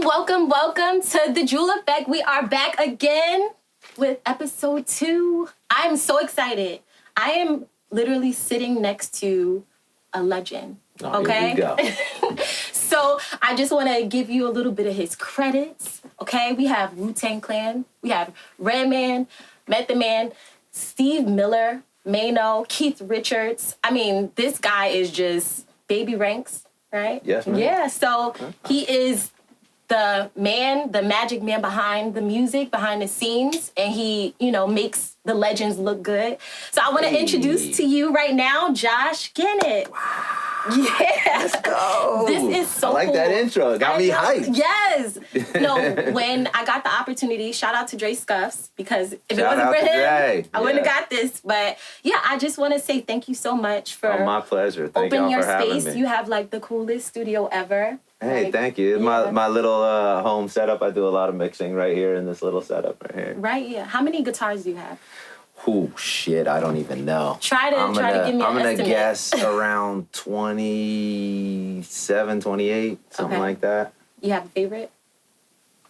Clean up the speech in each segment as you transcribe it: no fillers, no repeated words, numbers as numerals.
Welcome to The Jewel Effect. We are back again with episode 2. I'm so excited. I am literally sitting next to a legend. Okay? Here we go. So I just want to give you a little bit of his credits. Okay? We have WuTang Clan. We have Redman, Method Man, Steve Miller, Maino, Keith Richards. I mean, this guy is just baby ranks, right? Yes, ma'am. Yeah, so he is the man, the magic man behind the music, behind the scenes, and he, makes the legends look good. So I want to introduce to you right now, Josh Gannet. Wow. Yeah. Let's go. This is so cool. I like that intro. It got me hyped. Yes. No, when I got the opportunity, shout out to Dre Scuffs, because if it Shout wasn't out for to him, Dre. I wouldn't have got this. But yeah, I just want to say thank you so much for my pleasure. Thank opening y'all your for having space. me. You have like the coolest studio ever. Hey, Like, thank you. It's my little home setup. I do a lot of mixing right here in this little setup right here. Right, yeah. How many guitars do you have? Oh, shit. I don't even know. Try to give me an estimate. I'm going to guess around 27, 28, something like that. You have a favorite?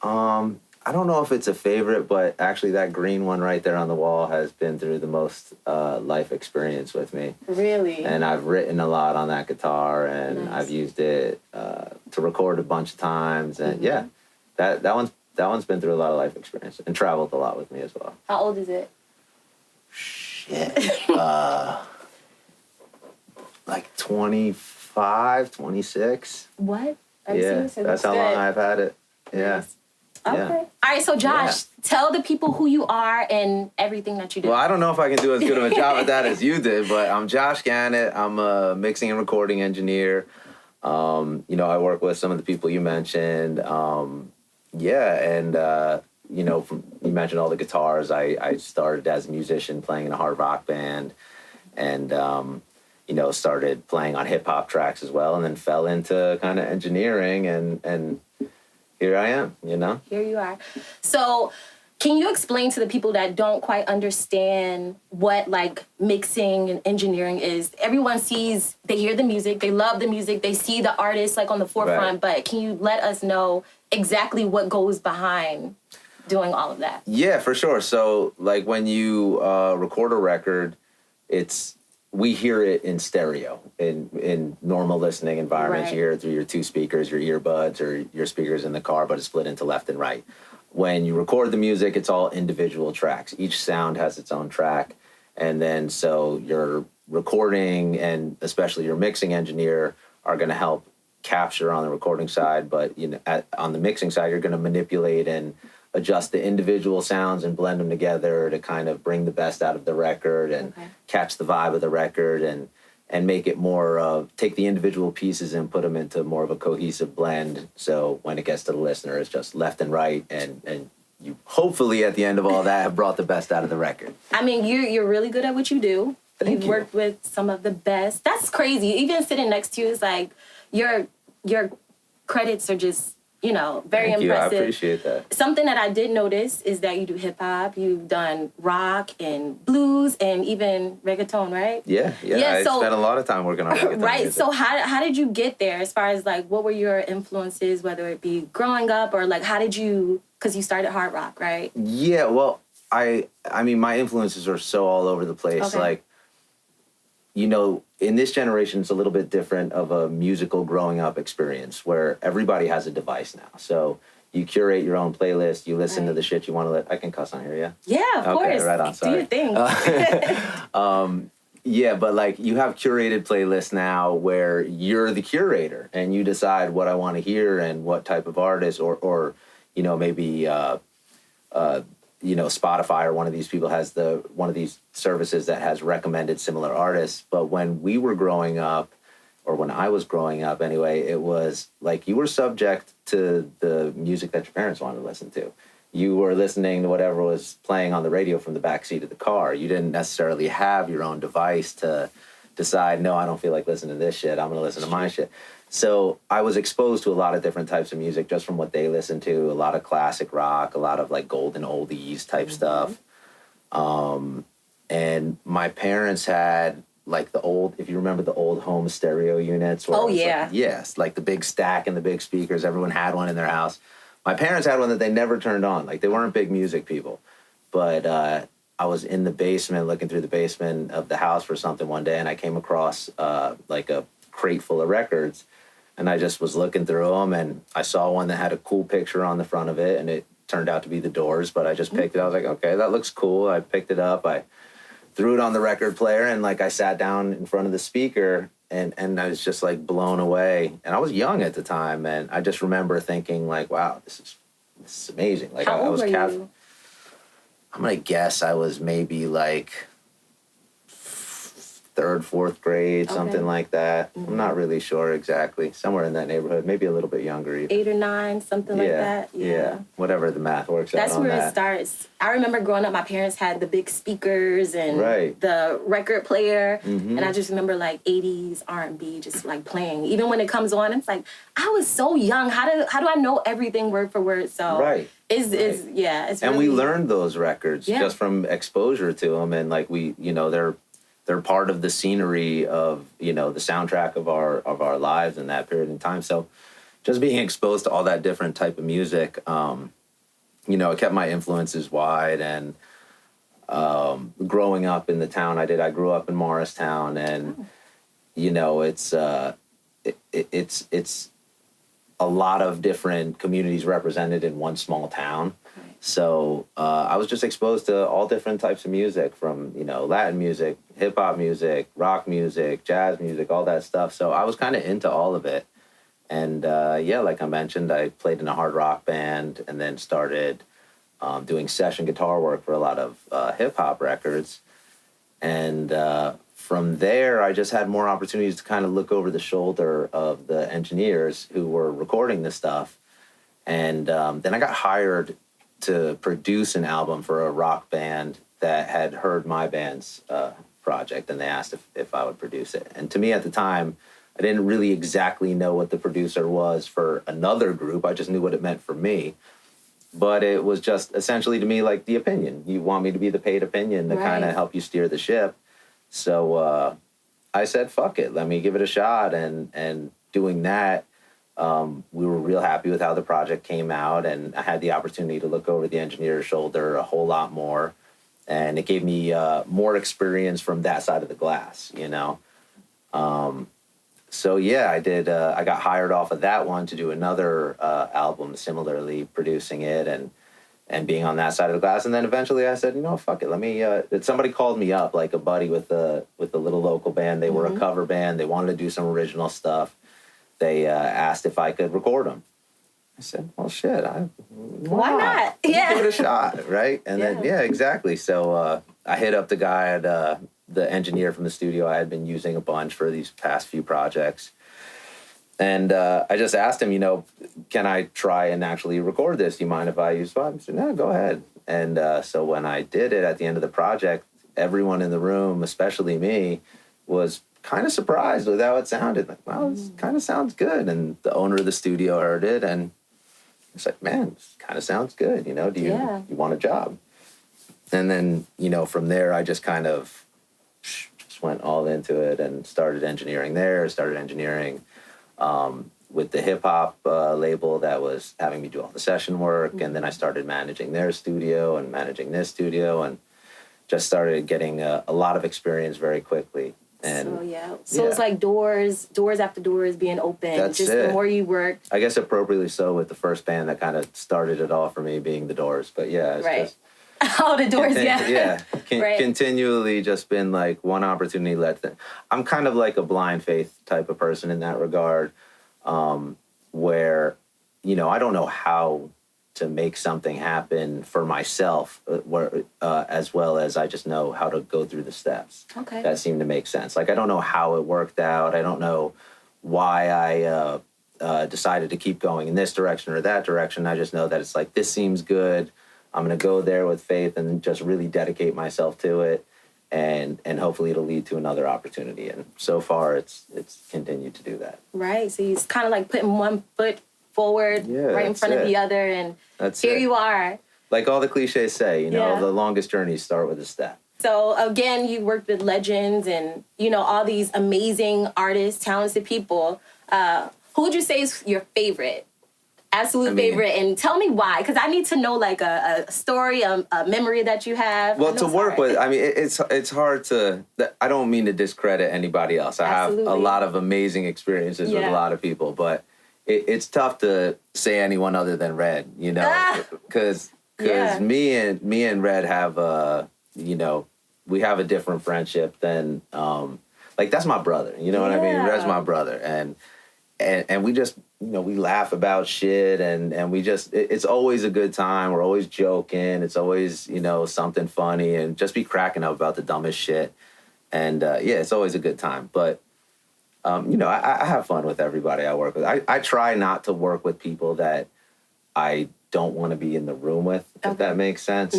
I don't know if it's a favorite, but actually that green one right there on the wall has been through the most life experience with me. Really? And I've written a lot on that guitar, and Nice. I've used it to record a bunch of times. And yeah, that one's been through a lot of life experience and traveled a lot with me as well. How old is it? Shit. Like 25, 26. What? Are you Yeah, serious? that's how long I've had it. Yeah. Nice. Okay. Yeah. All right, so Josh, tell the people who you are and everything that you do. Well, I don't know if I can do as good of a job at that as you did, but I'm Josh Gannet. I'm a mixing and recording engineer. I work with some of the people you mentioned. You mentioned all the guitars. I started as a musician playing in a hard rock band, and started playing on hip hop tracks as well, and then fell into kind of engineering, and here I am, Here you are. So can you explain to the people that don't quite understand what like mixing and engineering is? Everyone sees, they hear the music, they love the music, they see the artist like on the forefront, but can you let us know exactly what goes behind doing all of that? Yeah, for sure. So like when you record a record, we hear it in stereo in normal listening environments. Right. You hear it through your two speakers, your earbuds, or your speakers in the car, but it's split into left and right. When you record the music, it's all individual tracks. Each sound has its own track. And then so your recording and especially your mixing engineer are going to help capture on the recording side. But on the mixing side, you're going to manipulate and adjust the individual sounds and blend them together to kind of bring the best out of the record and catch the vibe of the record and make it more take the individual pieces and put them into more of a cohesive blend. So when it gets to the listener, it's just left and right, and you hopefully at the end of all that have brought the best out of the record. I mean, you're really good at what you do. Thank You've you. worked with some of the best. That's crazy. Even sitting next to you is like your credits are just very Thank you. impressive. I appreciate that. Something that I did notice is that you do hip hop, you've done rock and blues and even reggaeton, right? Yeah. I spent a lot of time working on reggaeton. Right. music. So how did you get there as far as like what were your influences, whether it be growing up or like how did you, because you started hard rock, right? Yeah, well, I mean, my influences are so all over the place. Okay. Like, in this generation, it's a little bit different of a musical growing up experience where everybody has a device now. So you curate your own playlist, you listen to the shit you want to let. I can cuss on here, yeah? Yeah, of course. Right on, sorry. Do your thing. Yeah, but like you have curated playlists now where you're the curator and you decide what I want to hear and what type of artist or maybe Spotify or one of these people has one of these services that has recommended similar artists. But when we were growing up, or when I was growing up anyway, it was like you were subject to the music that your parents wanted to listen to. You were listening to whatever was playing on the radio from the backseat of the car. You didn't necessarily have your own device to decide, no, I don't feel like listening to this shit. I'm going to listen to my shit. So I was exposed to a lot of different types of music just from what they listened to, a lot of classic rock, a lot of like golden oldies type stuff. And my parents had like the old, if you remember the old home stereo units. Where Oh, it was yeah. like, yes, like the big stack and the big speakers. Everyone had one in their house. My parents had one that they never turned on. Like, they weren't big music people. But I was in the basement, looking through the basement of the house for something one day, and I came across like a crate full of records. And I just was looking through them, and I saw one that had a cool picture on the front of it, and it turned out to be the Doors, but I just picked it. I was like, okay, that looks cool. I picked it up. I threw it on the record player, and like I sat down in front of the speaker, and I was just like blown away. And I was young at the time, and I just remember thinking like, wow, this is amazing. Like, How I old was were you? I'm gonna guess I was maybe like third, fourth grade, something like that. I'm not really sure exactly. Somewhere in that neighborhood, maybe a little bit younger even. 8 or 9, something like that. Yeah. Whatever the math works That's out on where that. it starts. I remember growing up, my parents had the big speakers and Right. the record player, and I just remember like 80s R&B just like playing. Even when it comes on, it's like I was so young. How do I know everything word for word? So Right. It's and really, we learned those records just from exposure to them, and like they're part of the scenery of the soundtrack of our lives in that period in time. So just being exposed to all that different type of music, it kept my influences wide. And growing up in the town I grew up in Morristown, and it's a lot of different communities represented in one small town. So I was just exposed to all different types of music, from Latin music, hip hop music, rock music, jazz music, all that stuff. So I was kind of into all of it. And like I mentioned, I played in a hard rock band, and then started doing session guitar work for a lot of hip hop records. And from there, I just had more opportunities to kind of look over the shoulder of the engineers who were recording this stuff. And then I got hired to produce an album for a rock band that had heard my band's project, and they asked if I would produce it. And to me at the time, I didn't really exactly know what the producer was for another group. I just knew what it meant for me. But it was just essentially to me like the opinion. You want me to be the paid opinion to kind of help you steer the ship. So I said, fuck it, let me give it a shot. And doing that, we were real happy with how the project came out, and I had the opportunity to look over the engineer's shoulder a whole lot more, and it gave me more experience from that side of the glass, So yeah, I did. I got hired off of that one to do another album, similarly producing it and being on that side of the glass. And then eventually I said, fuck it, let me. Somebody called me up, like a buddy with the little local band. They were a cover band. They wanted to do some original stuff. They asked if I could record them. I said, well, shit, why not? Yeah. Give it a shot, right? And then, exactly. So I hit up the guy, the engineer from the studio I had been using a bunch for these past few projects. And I just asked him, can I try and actually record this? Do you mind if I use five? He said, no, go ahead. And so when I did it at the end of the project, everyone in the room, especially me, was kind of surprised with how it sounded. Like, wow, this kind of sounds good. And the owner of the studio heard it, and it's like, man, this kind of sounds good. Do you want a job? And then, from there, I just kind of just went all into it and started engineering with the hip hop label that was having me do all the session work. And then I started managing their studio and managing this studio, and just started getting a lot of experience very quickly. And so it's like doors after doors being open. That's just it. The more you work, I guess appropriately so, with the first band that kind of started it all for me being the Doors. But yeah, it's just the Doors, continually just been like one opportunity led to. I'm kind of like a blind faith type of person in that regard, where I don't know how to make something happen for myself, as well as I just know how to go through the steps. Okay. That seem to make sense. Like, I don't know how it worked out. I don't know why I decided to keep going in this direction or that direction. I just know that it's like, this seems good. I'm going to go there with faith and just really dedicate myself to it. And hopefully it'll lead to another opportunity. And so far it's continued to do that. Right. So he's kind of like putting one foot forward right in front of the other, and that's here you are. Like all the cliches say, the longest journeys start with a step. So again, you worked with legends and, you know, all these amazing artists, talented people. Who would you say is your favorite? Absolute favorite, and tell me why, because I need to know like a story, a memory that you have. Well, to work with, I mean, it's hard to. I don't mean to discredit anybody else. I have a lot of amazing experiences with a lot of people, but it's tough to say anyone other than Red, you know, because me and Red have you know, we have a different friendship than like that's my brother. You know what I mean? Red's my brother, and we just, you know, we laugh about shit and we just, it's always a good time. We're always joking. It's always, you know, something funny and just be cracking up about the dumbest shit. And it's always a good time. But, you know, I have fun with everybody I work with. I try not to work with people that I don't want to be in the room with, if that makes sense.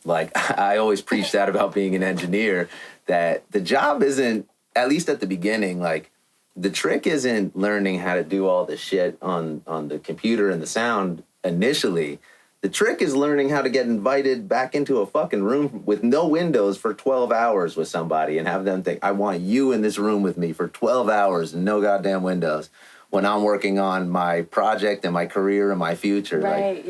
Like, I always preach that about being an engineer, that the job isn't, at least at the beginning, like, the trick isn't learning how to do all the shit on the computer and the sound initially. The trick is learning how to get invited back into a fucking room with no windows for 12 hours with somebody and have them think, I want you in this room with me for 12 hours and no goddamn windows when I'm working on my project and my career and my future. Right,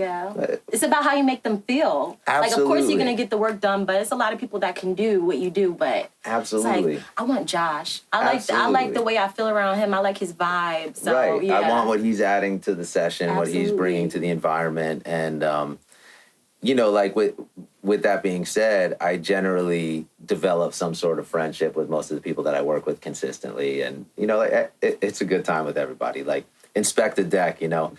it's about how you make them feel. Absolutely. Like, of course you're going to get the work done, but it's a lot of people that can do what you do, but absolutely. It's like, I want Josh. I like the way I feel around him. I like his vibe. So, right. I want what he's adding to the session, what he's bringing to the environment. And, you know, like with that being said, I generally develop some sort of friendship with most of the people that I work with consistently. And, you know, like, it's a good time with everybody. Like, Inspect the Deck, you know,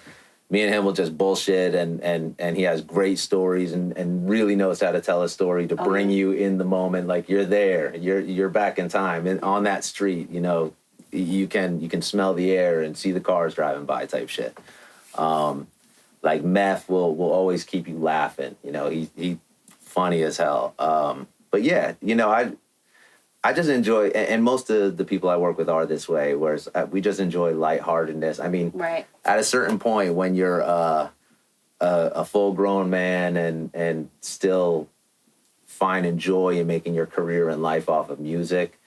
me and him will just bullshit and he has great stories and really knows how to tell a story to bring you in the moment. Like, you're there, you're back in time and on that street, you know, you can smell the air and see the cars driving by type shit. Like, Meth will always keep you laughing. You know, he funny as hell. But yeah, you know, I just enjoy, and most of the people I work with are this way, whereas we just enjoy lightheartedness. I mean, at a certain point when you're a full-grown man and still finding joy in making your career and life off of music,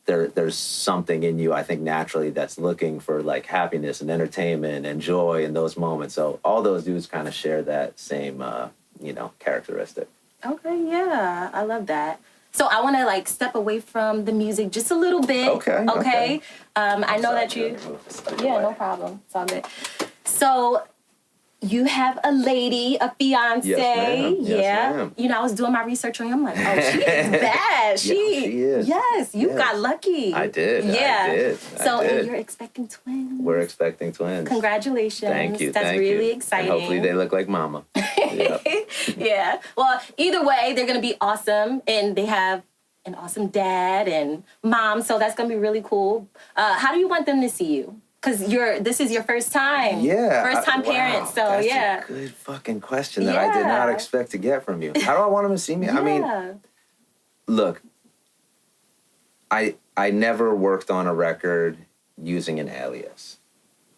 there's something in you, I think, naturally that's looking for like happiness and entertainment and joy in those moments. So all those dudes kind of share that same, you know, characteristic. Okay, yeah, I love that. So I want to like step away from the music just a little bit. Okay. I know that you. Yeah, no problem. It's all good. So you have a lady, a fiance. Yes, ma'am. Yes, ma'am. You know, I was doing my research on you. I'm like, oh, she is bad. She is. Yes, you got lucky. I did. Yeah. I did. And you're expecting twins. We're expecting twins. Congratulations. Thank you. That's really exciting. And hopefully they look like mama. Yeah. Well, either way, they're going to be awesome. And they have an awesome dad and mom. So that's going to be really cool. How do you want them to see you? Because this is your first time. Yeah. First time parent. So, that's a good fucking question that I did not expect to get from you. How do I want them to see me? I mean, look, I never worked on a record using an alias.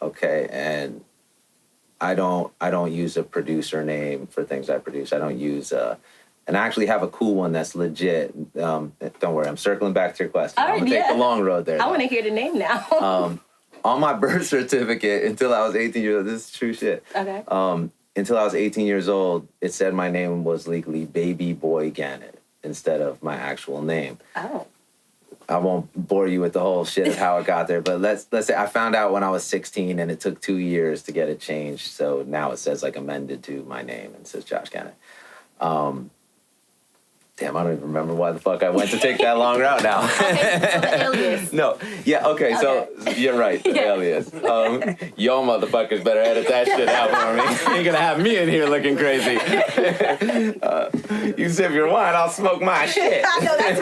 Okay. And I don't use a producer name for things I produce. I don't use and I actually have a cool one that's legit. Don't worry, I'm circling back to your question. I'm gonna take the long road there. I want to hear the name now. On my birth certificate, until I was 18 years old, this is true shit. Okay. Until I was 18 years old, it said my name was legally Baby Boy Gannet instead of my actual name. Oh. I won't bore you with the whole shit of how it got there, but let's say I found out when I was 16 and it took 2 years to get it changed. So now it says like amended to my name and it says Josh Gannet. Damn, I don't even remember why the fuck I went to take that long route now. Okay, so the alias. No, yeah, okay, so you're right, the alias. Y'all motherfuckers better edit that shit out for me. You're gonna have me in here looking crazy. You sip your wine, I'll smoke my shit. I know, that's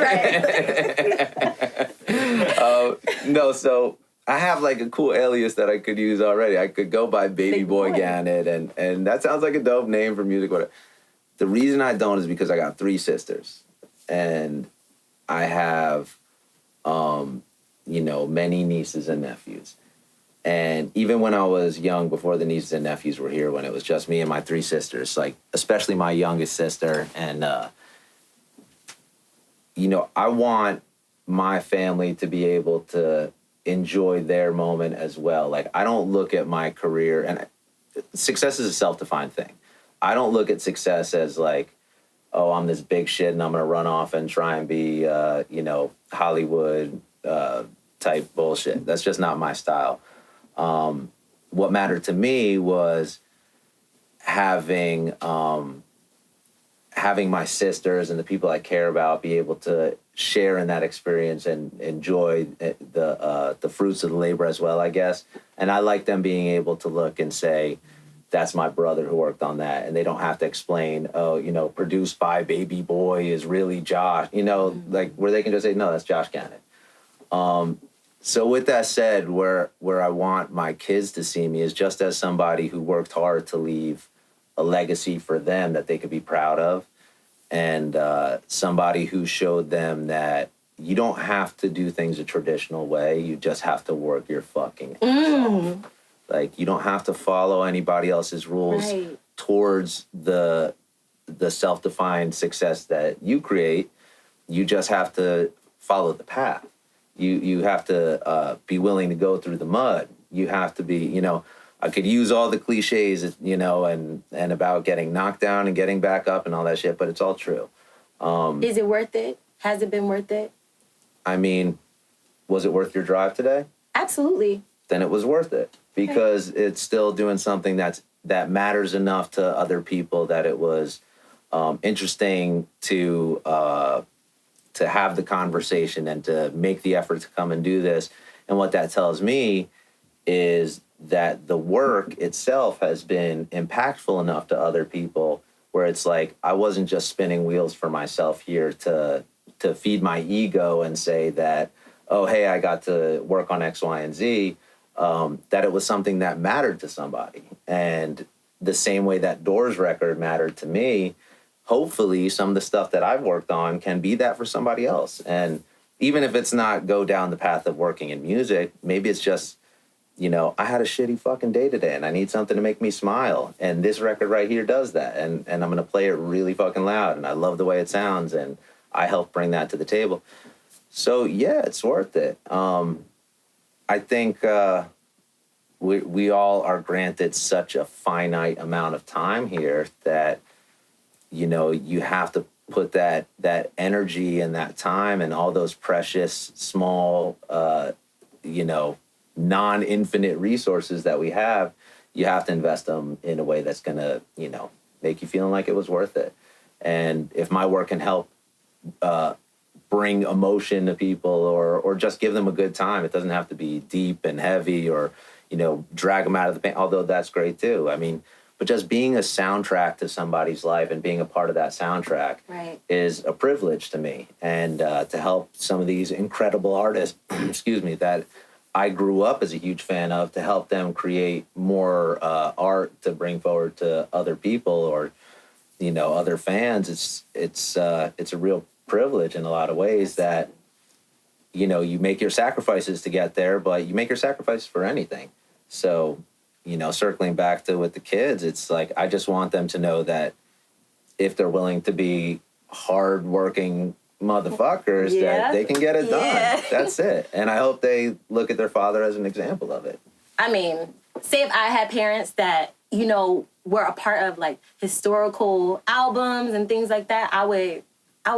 right. No, so I have like a cool alias that I could use already. I could go by Baby Boy Gannet, and that sounds like a dope name for music, whatever. The reason I don't is because I got 3 sisters, and I have, you know, many nieces and nephews. And even when I was young, before the nieces and nephews were here, when it was just me and my 3 sisters, like especially my youngest sister and I want my family to be able to enjoy their moment as well. Like, I don't look at my career, and success is a self-defined thing. I don't look at success as like, oh, I'm this big shit and I'm going to run off and try and be, Hollywood type bullshit. That's just not my style. What mattered to me was having my sisters and the people I care about be able to share in that experience and enjoy the fruits of the labor as well, I guess. And I like them being able to look and say, that's my brother who worked on that. And they don't have to explain, produced by Baby Boy is really Josh, like where they can just say, no, that's Josh Gannet. So with that said, where I want my kids to see me is just as somebody who worked hard to leave a legacy for them that they could be proud of, and somebody who showed them that you don't have to do things a traditional way. You just have to work your fucking ass off. Like, you don't have to follow anybody else's rules towards the self-defined success that you create. You just have to follow the path. You have to be willing to go through the mud. You have to be, I could use all the cliches, and about getting knocked down and getting back up and all that shit, but it's all true. Is it worth it? Has it been worth it? I mean, was it worth your drive today? Absolutely. Then it was worth it, because it's still doing something that matters enough to other people that it was interesting to have the conversation and to make the effort to come and do this. And what that tells me is that the work itself has been impactful enough to other people where it's like, I wasn't just spinning wheels for myself here to feed my ego and say that, oh, hey, I got to work on X, Y, and Z, that it was something that mattered to somebody. And the same way that Doors record mattered to me, hopefully some of the stuff that I've worked on can be that for somebody else. And even if it's not go down the path of working in music, maybe it's just, I had a shitty fucking day today and I need something to make me smile. And this record right here does that. And I'm going to play it really fucking loud. And I love the way it sounds. And I help bring that to the table. So, yeah, it's worth it. I think we all are granted such a finite amount of time here that, you have to put that energy and that time and all those precious, small, non-infinite resources that we have, you have to invest them in a way that's going to, make you feeling like it was worth it. And if my work can help bring emotion to people or just give them a good time, it doesn't have to be deep and heavy or, drag them out of the pain, although that's great too. I mean, but just being a soundtrack to somebody's life and being a part of that soundtrack is a privilege to me. And to help some of these incredible artists, that I grew up as a huge fan of, to help them create more art to bring forward to other people or, other fans. It's a real privilege in a lot of ways that, you make your sacrifices to get there, but you make your sacrifices for anything. So, circling back to with the kids, it's like, I just want them to know that if they're willing to be hardworking motherfuckers, that they can get it done. That's it. And I hope they look at their father as an example of it. I mean, say if I had parents that, were a part of like historical albums and things like that, I would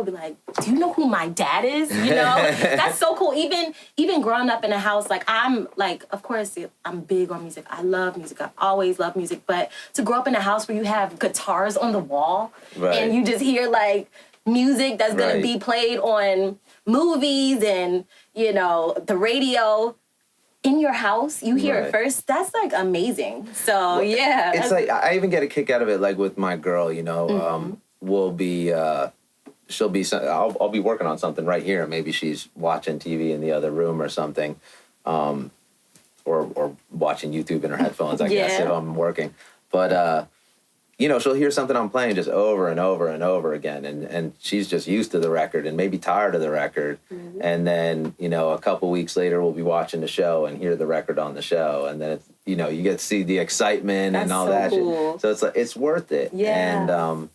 be like, do you know who my dad is? That's so cool. Even growing up in a house, like I'm like, of course, I'm big on music. I love music. I've always loved music. But to grow up in a house where you have guitars on the wall and you just hear like music that's going to be played on movies and, the radio in your house, you hear it first. That's like amazing. So, yeah. It's like, I even get a kick out of it. Like with my girl, we'll be, she'll be, I'll be working on something right here. Maybe she's watching TV in the other room or something, or watching YouTube in her headphones, I guess, if I'm working. But, she'll hear something I'm playing just over and over and over again. And she's just used to the record and maybe tired of the record. Mm-hmm. And then, a couple weeks later, we'll be watching the show and hear the record on the show. And then, it's, you get to see the excitement and all that shit. So it's like, it's worth it. Yeah. And,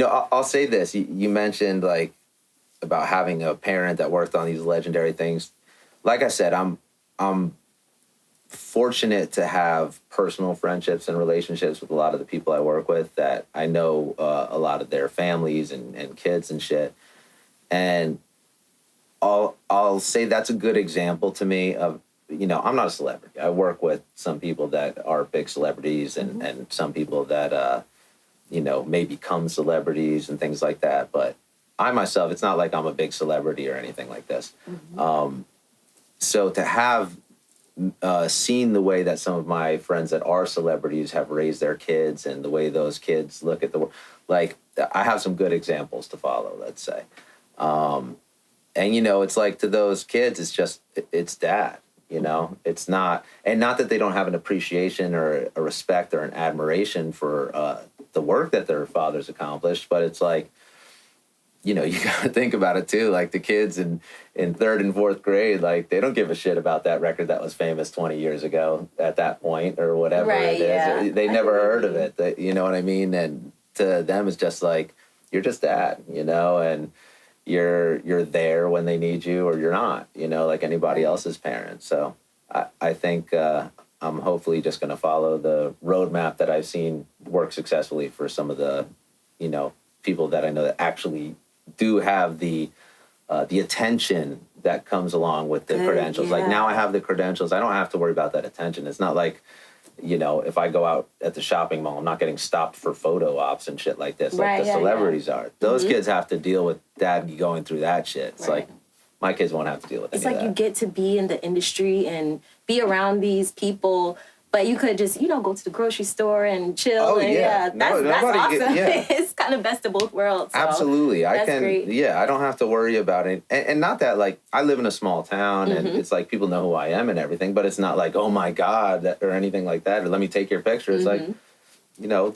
I'll say this. You mentioned, like, about having a parent that worked on these legendary things. Like I said, I'm fortunate to have personal friendships and relationships with a lot of the people I work with that I know a lot of their families and kids and shit. And I'll say that's a good example to me of, you know, I'm not a celebrity. I work with some people that are big celebrities and some people that, you know, may become celebrities and things like that. But I myself, it's not like I'm a big celebrity or anything like this. So to have seen the way that some of my friends that are celebrities have raised their kids and the way those kids look at the world, like I have some good examples to follow, let's say. And, you know, it's like to those kids, it's dad, you know, it's not, and not that they don't have an appreciation or a respect or an admiration for the work that their fathers accomplished, but it's like, you know, you got to think about it too. Like the kids in third and fourth grade, like they don't give a shit about that record that was famous 20 years ago at that point or whatever it is. Yeah. They never heard of it. You know what I mean? And to them, it's just like, you're just dad, you know, and you're there when they need you or you're not, you know, like anybody else's parent. So I think I'm hopefully just going to follow the roadmap that I've seen work successfully for some of the, you know, people that I know that actually do have the attention that comes along with the credentials. Like now I have the credentials. I don't have to worry about that attention. It's not like, you know, if I go out at the shopping mall, I'm not getting stopped for photo ops and shit like this, like the celebrities are. Those kids have to deal with dad going through that shit. It's like, my kids won't have to deal with any of that. It's like you get to be in the industry and be around these people, but you could just, you know, go to the grocery store and chill. Oh, and yeah. That's awesome. It's kind of best of both worlds. So Absolutely. that's great. Yeah, I don't have to worry about it. And not that, like, I live in a small town and it's like people know who I am and everything, but it's not like, oh my God, or anything like that, or let me take your picture. It's like, you know,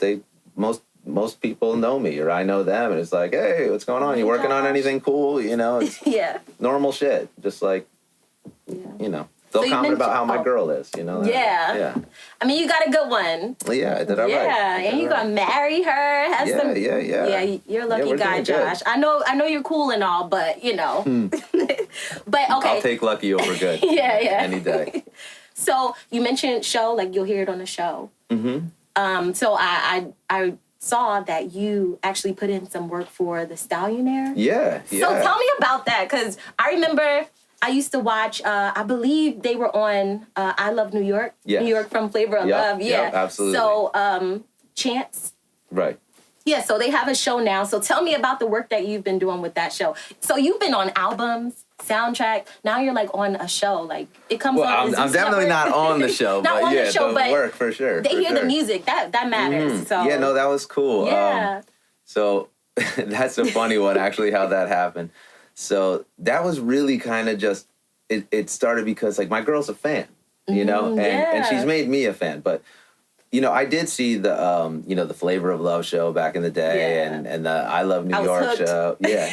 most people know me or I know them and it's like, hey, what's going on? You working on anything cool? You know, it's normal shit. Just like, you know. They'll comment about how my girl is, you know? Yeah. I mean, you got a good one. Yeah, did I right? Yeah, and you're gonna marry her. Yeah. Yeah, you're a lucky guy, Josh. I know you're cool and all, but, you know. But, okay. I'll take lucky over good. Yeah. Any day. So, you mentioned show, like you'll hear it on the show. So, I saw that you actually put in some work for the Stallionaire. Yeah. So, tell me about that, because I remember I used to watch, I believe they were on I Love New York. Yes. New York from Flavor of Love. Yeah, absolutely. So, Chance. Right. Yeah, so they have a show now. So tell me about the work that you've been doing with that show. So you've been on albums, soundtrack. Now you're like on a show. Like it comes on. I'm definitely not on the show, not but on the show, but work for sure. They hear the music. That matters. So yeah, no, that was cool. Yeah. So that's a funny one, actually, how that happened. So that was really kind of just, it started because, like, my girl's a fan, you know, and she's made me a fan. But, you know, I did see the, you know, the Flavor of Love show back in the day and the I Love New York show. Yeah.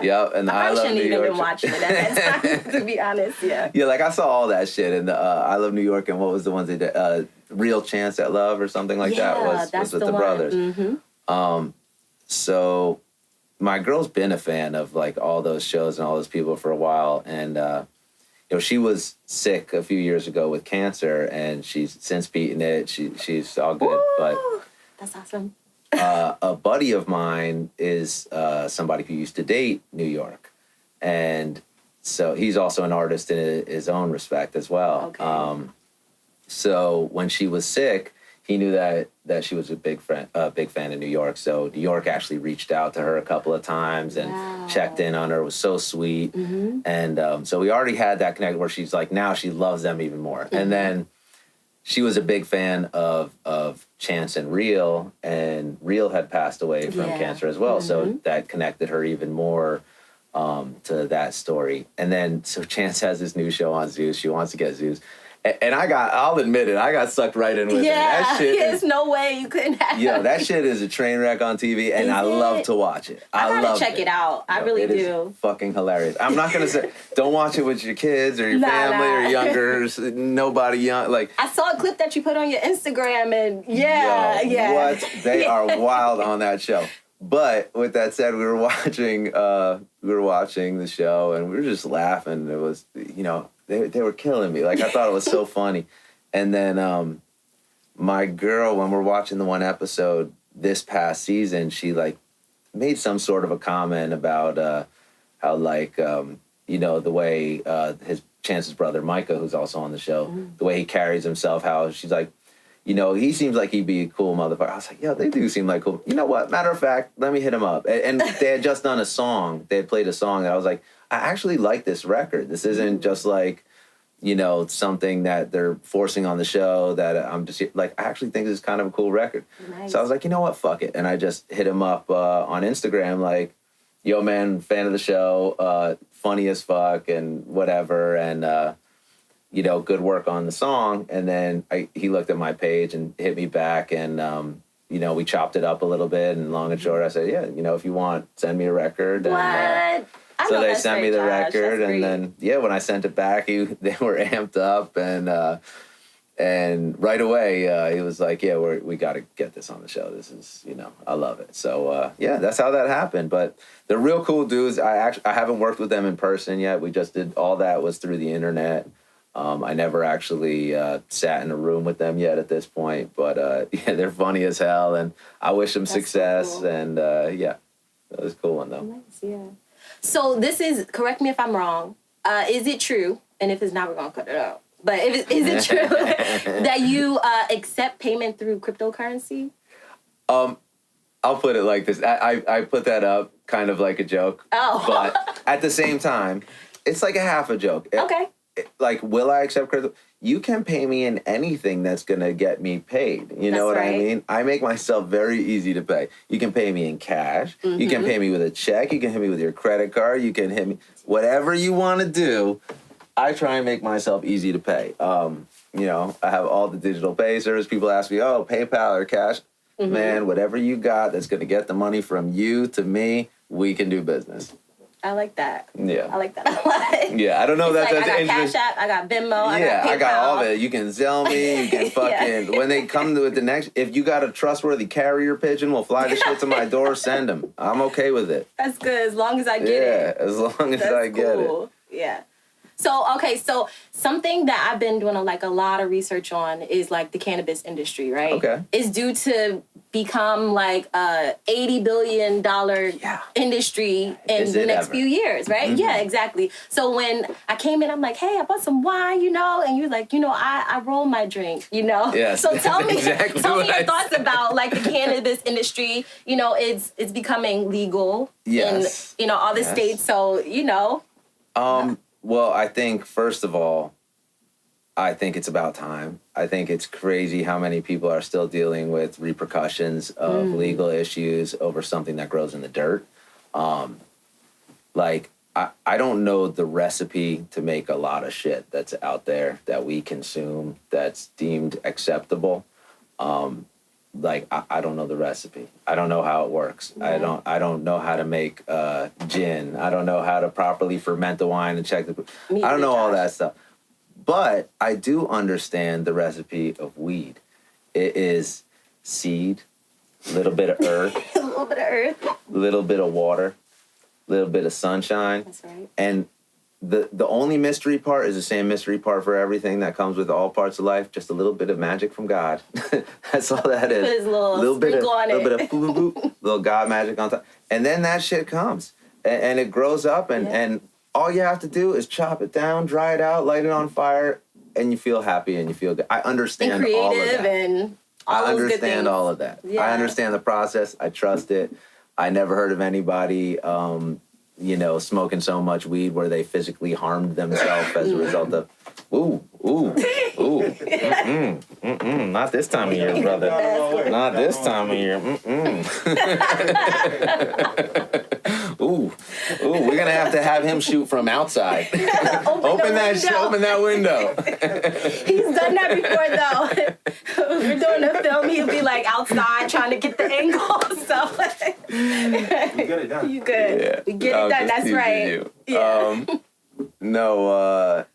Yep. And the I Love New York. I shouldn't even been watching it at that time, to be honest. Yeah. Yeah, like, I saw all that shit. And the I Love New York and what was the ones they did? Real Chance at Love or something like that was with the brothers. So my girl's been a fan of like all those shows and all those people for a while, and you know, she was sick a few years ago with cancer, and she's since beaten it. She's all good. Woo! But that's awesome. A buddy of mine is somebody who used to date New York, and so he's also an artist in his own respect as well. Okay. So when she was sick, he knew that she was a big fan of New York. So New York actually reached out to her a couple of times and checked in on her. It was so sweet. And so we already had that connection where she's like, now she loves them even more. And then she was a big fan of Chance and Real had passed away from cancer as well. So that connected her even more to that story. And then, so Chance has this new show on Zeus. She wants to get Zeus. And I'll admit it, I got sucked right in with it. That shit there's no way you couldn't have. Yeah, that shit is a train wreck on TV, and I love to watch it. I gotta check it out. I really do. Is fucking hilarious. I'm not gonna say, don't watch it with your kids or your family or youngers, nobody young. Like, I saw a clip that you put on your Instagram, and what? They are wild on that show. But with that said, we were watching the show, and we were just laughing. It was, they were killing me. Like, I thought it was so funny. And then my girl, when we're watching the one episode this past season, she like made some sort of a comment about how like the way his Chance's brother Micah, who's also on the show, the way he carries himself. How she's like, he seems like he'd be a cool motherfucker. I was like, they do seem like cool. You know what? Matter of fact, let me hit him up. And they had just done a song. They had played a song that I was like, I actually like this record. This isn't just like, something that they're forcing on the show that I'm just like, I actually think this is kind of a cool record. Nice. So I was like, you know what? Fuck it. And I just hit him up on Instagram, like, yo, man, fan of the show, funny as fuck and whatever. And, good work on the song. And then he looked at my page and hit me back, and we chopped it up a little bit. And long and short, I said, yeah, if you want, send me a record. What? And, so they sent me the record, and then when I sent it back, they were amped up, and right away he was like, we got to get this on the show. This is I love it. So that's how that happened. But they're real cool dudes. I haven't worked with them in person yet. We just did all that was through the internet. I never actually sat in a room with them yet at this point, but they're funny as hell, and I wish them success. So cool. And that was a cool one though. Nice, yeah. So this is, correct me if I'm wrong, is it true, and if it's not, we're going to cut it out, but is it true that you accept payment through cryptocurrency? I'll put it like this. I put that up kind of like a joke. Oh. But at the same time, it's like a half a joke. Okay. Like, will I accept crypto? You can pay me in anything that's going to get me paid. You know what I mean? I make myself very easy to pay. You can pay me in cash. Mm-hmm. You can pay me with a check. You can hit me with your credit card. You can hit me. Whatever you want to do, I try and make myself easy to pay. I have all the digital pay service. People ask me, PayPal or cash. Mm-hmm. Man, whatever you got that's going to get the money from you to me, we can do business. I like that. Yeah. I like that a lot. Yeah, I don't know that's I got Cash App, I got Venmo, I got PayPal. I got all of it. You can Zelle me, you can fucking... When they come to it the next... If you got a trustworthy carrier pigeon, we'll fly the shit to my door, send them. I'm okay with it. That's good, as long as I get it. Yeah, as long as I get it. Yeah. So something that I've been doing a lot of research on is like the cannabis industry, right? Okay. It's due to become like a $80 billion industry in the next few years, right? Mm-hmm. Yeah, exactly. So when I came in, I'm like, hey, I bought some wine, and you're like, I roll my drink, Yes. So tell me, exactly tell me your thoughts about like the cannabis industry. It's becoming legal in all the states. So Well, I think, first of all, I think it's about time. I think it's crazy how many people are still dealing with repercussions of legal issues over something that grows in the dirt. I don't know the recipe to make a lot of shit that's out there that we consume that's deemed acceptable. I don't know the recipe. I don't know how it works. Yeah. I don't know how to make gin. I don't know how to properly ferment the wine and check I don't know all that stuff. But I do understand the recipe of weed. It is seed, a little bit of earth. A little bit of earth. A little bit of water, a little bit of sunshine. That's right. And the only mystery part is the same mystery part for everything that comes with all parts of life. Just a little bit of magic from God. That's all that is. Put his little bit of boop, boop, boop, little God magic on top. And then that shit comes. And it grows up, and all you have to do is chop it down, dry it out, light it on fire, and you feel happy and you feel good. I understand all of that. And all I those understand good things. all of that. Yeah. I understand the process. I trust it. I never heard of anybody smoking so much weed where they physically harmed themselves as a result of, not this time of year, brother. Not this time of year. We're gonna have to have him shoot from outside. Open that window. He's done that before, though. We're doing a film. He'll be like outside trying to get the angle. So You get it done. You good? Yeah. We get it done. That's right. No.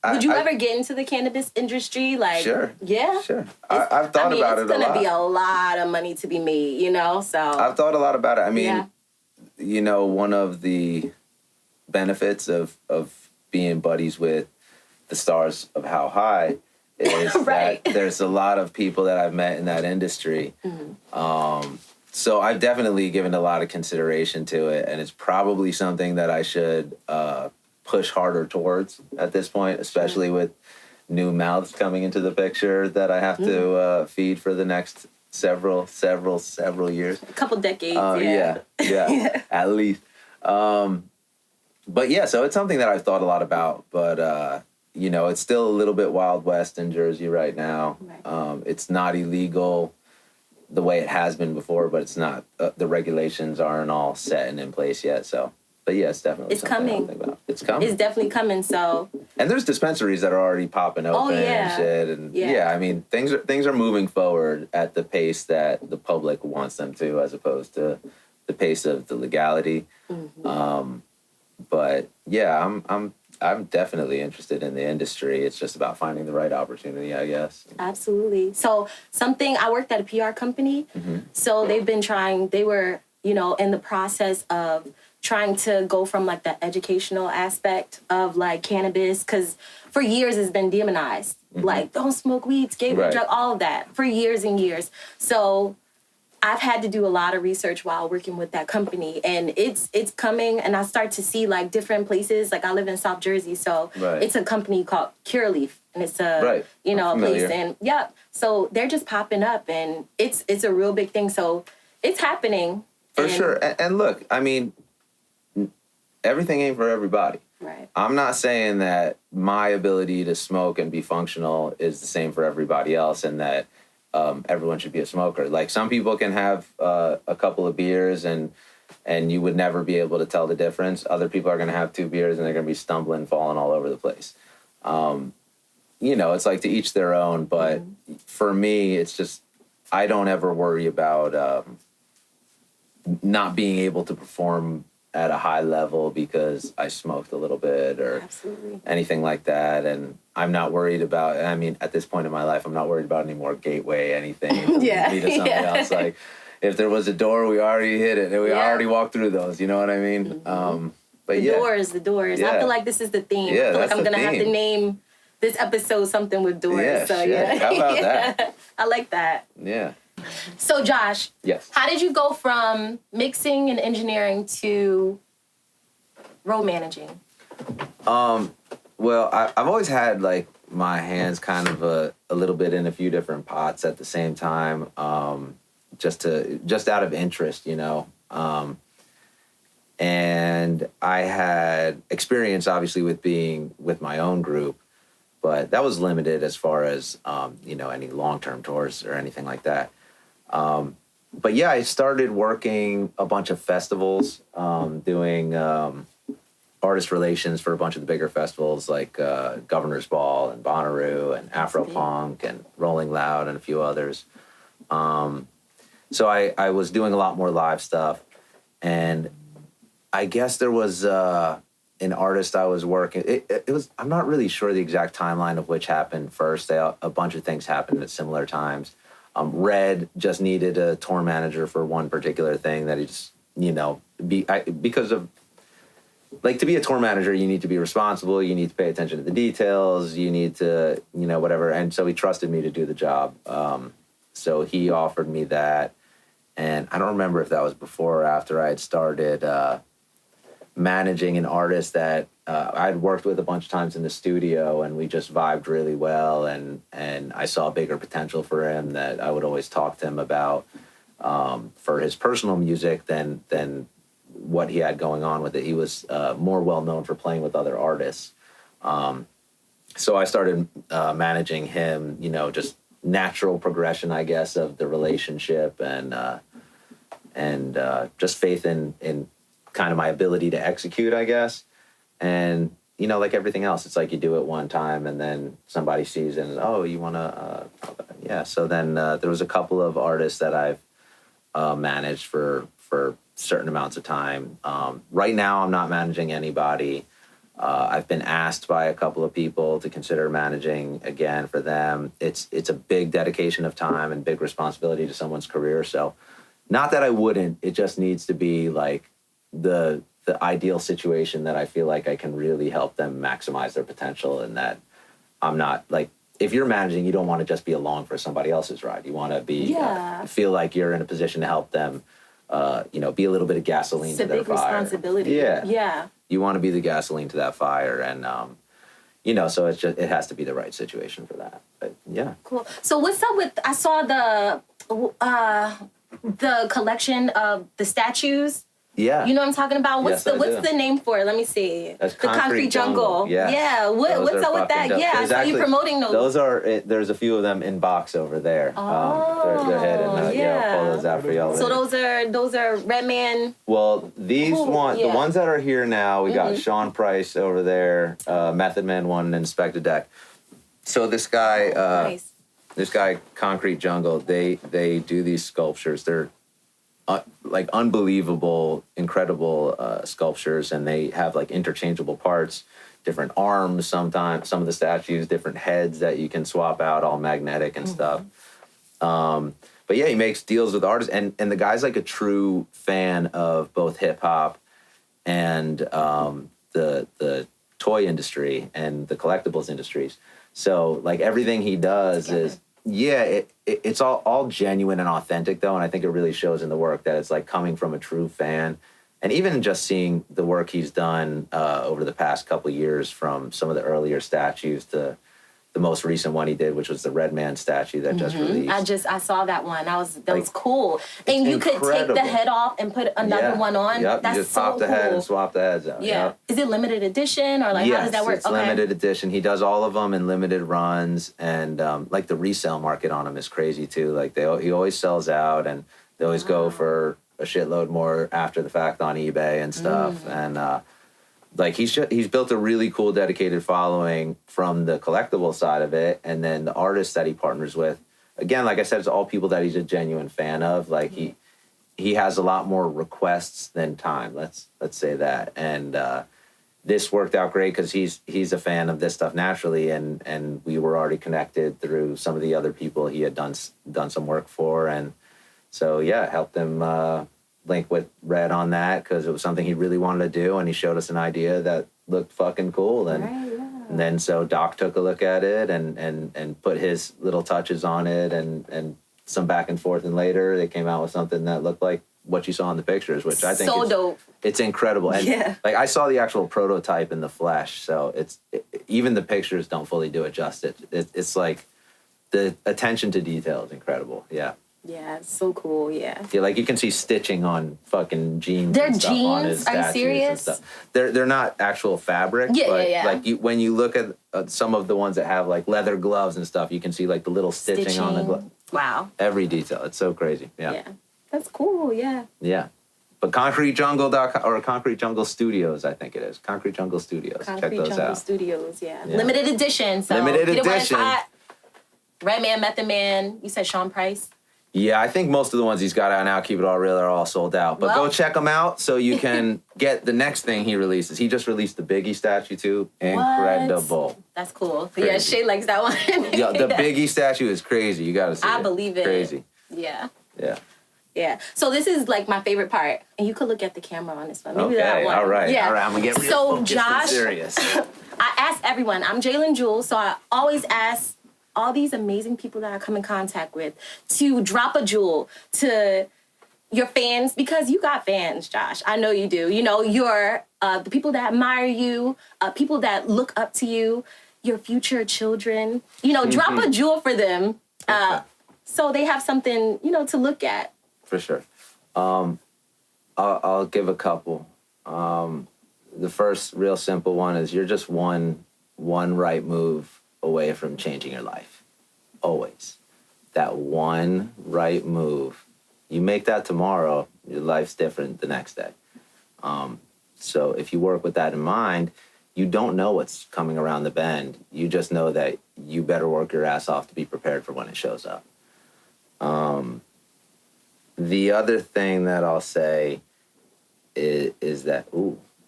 Would you ever get into the cannabis industry? Like, sure. Yeah? Sure. I've thought about it a lot. It's going to be a lot of money to be made, you know? So I've thought a lot about it. I mean, you know, one of the benefits of being buddies with the stars of How High is right. that there's a lot of people that I've met in that industry. So I've definitely given a lot of consideration to it, and it's probably something that I should push harder towards at this point, especially with new mouths coming into the picture that I have to feed for the next several years. A couple decades, yeah, at least. But yeah, so it's something that I've thought a lot about, but you know, it's still a little bit Wild West in Jersey right now. Right. It's not illegal the way it has been before, but it's not, the regulations aren't all set and in place yet. So, but yeah, it's definitely something coming. I'll think about. It's coming. It's definitely coming. So, and there's dispensaries that are already popping open and shit. And I mean, things are moving forward at the pace that the public wants them to, as opposed to the pace of the legality. But yeah, I'm definitely interested in the industry. It's just about finding the right opportunity, I guess. Absolutely. So I worked at a PR company. So they were, you know, in the process of trying to go from like the educational aspect of like cannabis, because for years it's been demonized. Like, don't smoke weed, it's gateway drug, all of that for years and years. So I've had to do a lot of research while working with that company, and it's coming, and I start to see like different places. Like, I live in South Jersey, so it's a company called Curaleaf, and it's a you know, a place, and so they're just popping up, and it's a real big thing. So it's happening for sure. And look, I mean, everything ain't for everybody. Right. I'm not saying that my ability to smoke and be functional is the same for everybody else, and that everyone should be a smoker. Like, some people can have a couple of beers and you would never be able to tell the difference. Other people are going to have 2 beers and they're going to be stumbling, falling all over the place. You know, it's like to each their own. But for me, it's just, I don't ever worry about not being able to perform at a high level because I smoked a little bit or anything like that. And I'm not worried about, I mean, at this point in my life, I'm not worried about any more gateway, anything. Me to something else. Like, if there was a door, we already hit it and we already walked through those. You know what I mean? But the doors. I feel like this is the theme. I feel like I'm going to have to name this episode something with doors. Yeah, so, How about that? I like that. Yeah. So, Josh, yes. How did you go from mixing and engineering to road managing? Well, I've always had like my hands kind of a little bit in a few different pots at the same time, just out of interest, you know. And I had experience, obviously, with being with my own group, but that was limited as far as you know, any long-term tours or anything like that. But yeah, I started working a bunch of festivals, doing artist relations for a bunch of the bigger festivals like Governor's Ball and Bonnaroo and Afropunk and Rolling Loud and a few others. So I was doing a lot more live stuff. And I guess there was an artist I was working. It was, I'm not really sure the exact timeline of which happened first. A bunch of things happened at similar times. Red just needed a tour manager for one particular thing that he just, you know, because of, like, to be a tour manager, you need to be responsible, you need to pay attention to the details, you need to, you know, whatever. And so he trusted me to do the job. So he offered me that. And I don't remember if that was before or after I had started managing an artist that I'd worked with a bunch of times in the studio, and we just vibed really well. And I saw bigger potential for him that I would always talk to him about for his personal music than what he had going on with it. He was more well known for playing with other artists. So I started managing him, you know, just natural progression, I guess, of the relationship, and just faith in kind of my ability to execute, I guess. And, you know, like everything else, it's like you do it one time and then somebody sees it and, oh, you want to, yeah. So then there was a couple of artists that I've managed for certain amounts of time. Right now, I'm not managing anybody. I've been asked by a couple of people to consider managing again for them. It's a big dedication of time and big responsibility to someone's career. So not that I wouldn't, it just needs to be like the ideal situation that I feel like I can really help them maximize their potential, and that I'm not like, if you're managing, you don't want to just be along for somebody else's ride. You want to be feel like you're in a position to help them, be a little bit of gasoline to their fire. It's a big responsibility. Yeah. You want to be the gasoline to that fire, and so it has to be the right situation for that. But yeah. Cool. So what's up with? I saw the collection of the statues. Yeah. You know what I'm talking about? What's the name for it? Let me see. That's the Concrete Jungle. Yes. Yeah. What's up with that? Dope. Yeah, I saw you promoting those. There's a few of them in box over there. Oh, they're heading. yeah. Pull those out for y'all. So those are Redman. Well, the ones that are here now, we got Sean Price over there, Method Man 1, and Inspector Deck. So this guy, Nice. this guy, Concrete Jungle, they do these sculptures. They're like unbelievable, incredible sculptures, and they have like interchangeable parts, different arms sometimes, some of the statues, different heads that you can swap out, all magnetic and stuff. But yeah, he makes deals with artists, and the guy's like a true fan of both hip hop and the toy industry and the collectibles industries. So like everything he does is it's all genuine and authentic though, and I think it really shows in the work that it's like coming from a true fan. And even just seeing the work he's done over the past couple of years, from some of the earlier statues to the most recent one he did, which was the Redman statue that just released. I saw that one. That was cool. And you could take the head off and put another one on. Yep. That's you just so pop the cool. head and swap the heads out. Yeah. Yep. Is it limited edition or like how does that work? It's limited edition. He does all of them in limited runs, and like the resale market on them is crazy too. Like he always sells out, and they always go for a shitload more after the fact on eBay and stuff. And like he's built a really cool, dedicated following from the collectible side of it, and then the artists that he partners with. Again, like I said, it's all people that he's a genuine fan of. Like he has a lot more requests than time. Let's say that. And this worked out great because he's a fan of this stuff naturally, and we were already connected through some of the other people he had done some work for, and so helped him link with Red on that because it was something he really wanted to do, and he showed us an idea that looked fucking cool. And, and then so Doc took a look at it and put his little touches on it, and some back and forth, and later they came out with something that looked like what you saw in the pictures, which I think so dope. It's incredible. And like I saw the actual prototype in the flesh, so even the pictures don't fully do it justice. It's like the attention to detail is incredible. Yeah, it's so cool. Yeah, like you can see stitching on fucking jeans. They're and stuff jeans? on his Are you statues serious? and stuff. They're not actual fabric. Yeah. Like when you look at some of the ones that have like leather gloves and stuff, you can see like the little stitching. On the glove. Wow. Every detail. It's so crazy. Yeah. That's cool. Yeah. Yeah. But ConcreteJungle.com or Concrete Jungle Studios, I think it is. Concrete Jungle Studios. Check those Jungle out. Studios, yeah. Limited edition. So limited edition. Redman, Method Man. You said Sean Price. Yeah, I think most of the ones he's got out now, keep it all real, are all sold out. But go check them out so you can get the next thing he releases. He just released the Biggie statue too. Incredible. What? That's cool. Crazy. Yeah, Shay likes that one. Yeah, the Biggie statue is crazy. You gotta see it. I believe it. Crazy. Yeah. Yeah. Yeah. So this is like my favorite part. And you could look at the camera on this one. Maybe that one. All right. Yeah. All right, I'm gonna get real focused Josh, and serious. I ask everyone, I'm Jalen Jewell, so I always ask all these amazing people that I come in contact with to drop a jewel to your fans, because you got fans, Josh. I know you do. You know, you're the people that admire you, people that look up to you, your future children. You know, drop a jewel for them so they have something, to look at. For sure. I'll give a couple. The first real simple one is you're just one right move away from changing your life. Always. That one right move. You make that tomorrow, your life's different the next day. So if you work with that in mind, you don't know what's coming around the bend. You just know that you better work your ass off to be prepared for when it shows up. The other thing that I'll say is that,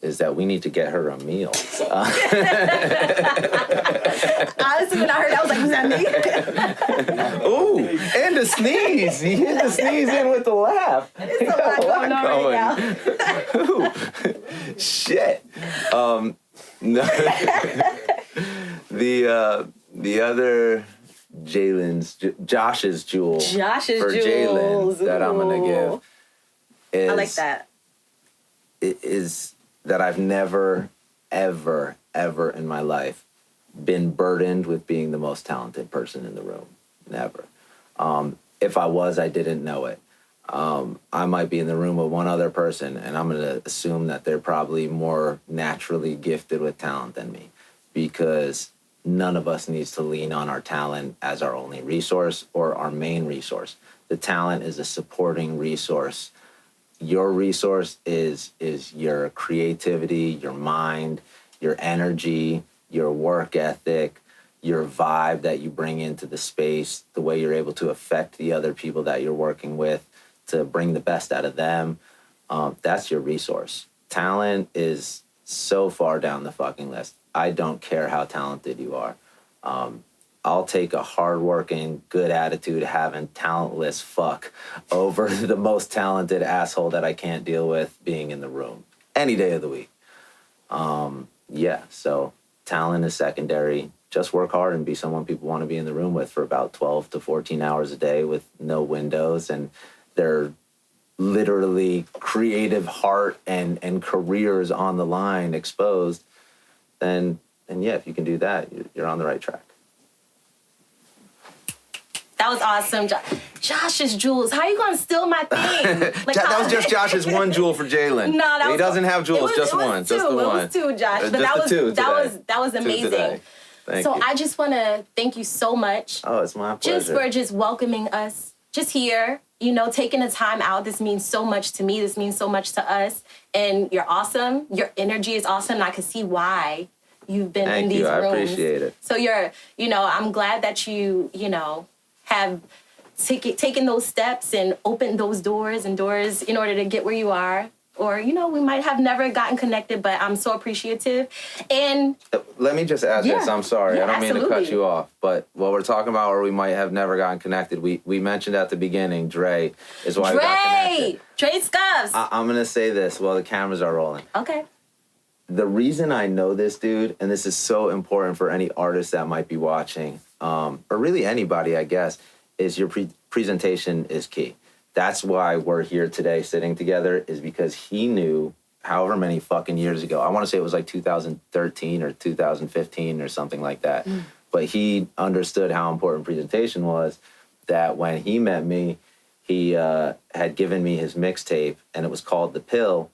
is that we need to get her a meal. Honestly, when I heard that, I was like, "Was that me?" Ooh, and the sneeze. He hit the sneeze in with the laugh. There's a lot going on right now. Ooh, shit. No. The other Josh's jewel for jewels. Jalen that I'm gonna give is I like that. Is that I've never, ever, ever in my life been burdened with being the most talented person in the room. Never. If I was, I didn't know it. I might be in the room with one other person, and I'm going to assume that they're probably more naturally gifted with talent than me, because none of us needs to lean on our talent as our only resource or our main resource. The talent is a supporting resource. Your resource is your creativity, your mind, your energy, your work ethic, your vibe that you bring into the space, the way you're able to affect the other people that you're working with to bring the best out of them. That's your resource. Talent is so far down the fucking list. I don't care how talented you are. I'll take a hardworking, good attitude, having talentless fuck over the most talented asshole that I can't deal with being in the room any day of the week. So talent is secondary. Just work hard and be someone people want to be in the room with for about 12 to 14 hours a day with no windows, and their literally creative heart and careers on the line exposed. Then if you can do that, you're on the right track. That was awesome. Josh's jewels. How are you going to steal my thing? That was just Josh's one jewel for Jalen. No, he doesn't have jewels, just one. Just the one. It was two, Josh. But that was amazing. Thank you. I just want to thank you so much. Oh, it's my pleasure. Just for welcoming us just here, taking the time out. This means so much to me. This means so much to us. And you're awesome. Your energy is awesome. And I can see why you've been in these rooms. I appreciate it. So I'm glad that you have taken those steps and opened those doors in order to get where you are. Or, we might have never gotten connected, but I'm so appreciative. And let me just add this. I'm sorry. I don't mean to cut you off. But what we're talking about, or we might have never gotten connected, we mentioned at the beginning, Dre is why we got connected. Dre Scuffs. I'm going to say this while the cameras are rolling. Okay. The reason I know this dude, and this is so important for any artist that might be watching, or really anybody, I guess, is your presentation is key. That's why we're here today sitting together, is because he knew however many fucking years ago, I want to say it was like 2013 or 2015 or something like that, but he understood how important presentation was, that when he met me, he had given me his mixtape, and it was called The Pill,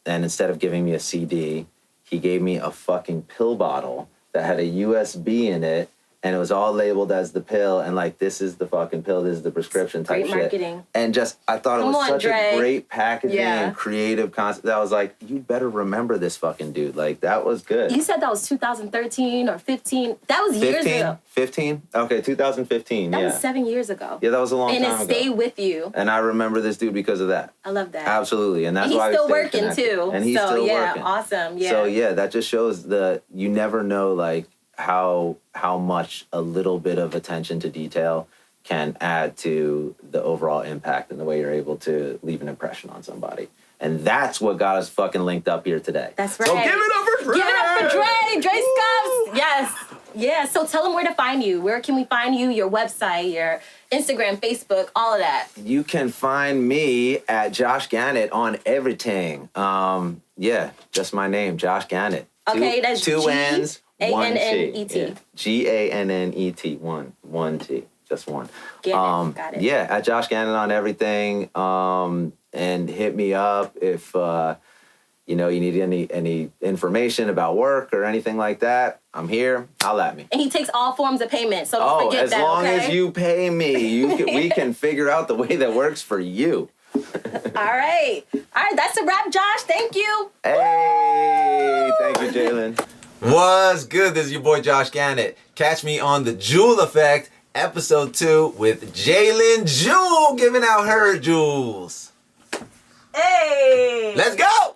and instead of giving me a CD, he gave me a fucking pill bottle that had a USB in it, and it was all labeled as the pill, and like, this is the fucking pill, this is the prescription type shit. Great marketing. And just, I thought it was such a great packaging and creative concept. I was like, you better remember this fucking dude. Like, that was good. You said that was 2013 or 15. That was years ago. 15? Okay, 2015, That was 7 years ago. Yeah, that was a long time ago. And it stayed with you. And I remember this dude because of that. I love that. Absolutely, and that's why he's still working too. And he's still working. Awesome. Yeah. So that just shows you never know, like, how much a little bit of attention to detail can add to the overall impact and the way you're able to leave an impression on somebody. And that's what got us fucking linked up here today. That's right. So give it up for Dre! Give it up for Dre! Dre Scuffs! Yes. Yeah, so tell them where to find you. Where can we find you? Your website, your Instagram, Facebook, all of that. You can find me at Josh Gannet on everything. Just my name, Josh Gannet. Okay, that's two N's. Gannet. Yeah. Gannet. One T. Just one. Got it. Yeah, at Josh Gannet on everything. And hit me up if you need any information about work or anything like that. I'm here. Holla at me. And he takes all forms of payment, so don't forget that. As long as you pay me, we can figure out the way that works for you. All right, that's a wrap, Josh. Thank you. Hey, thank you, Jalen. What's good? This is your boy Josh Gannet. Catch me on The Jewel Effect, episode 2 with Jalen Jewel giving out her jewels. Hey! Let's go!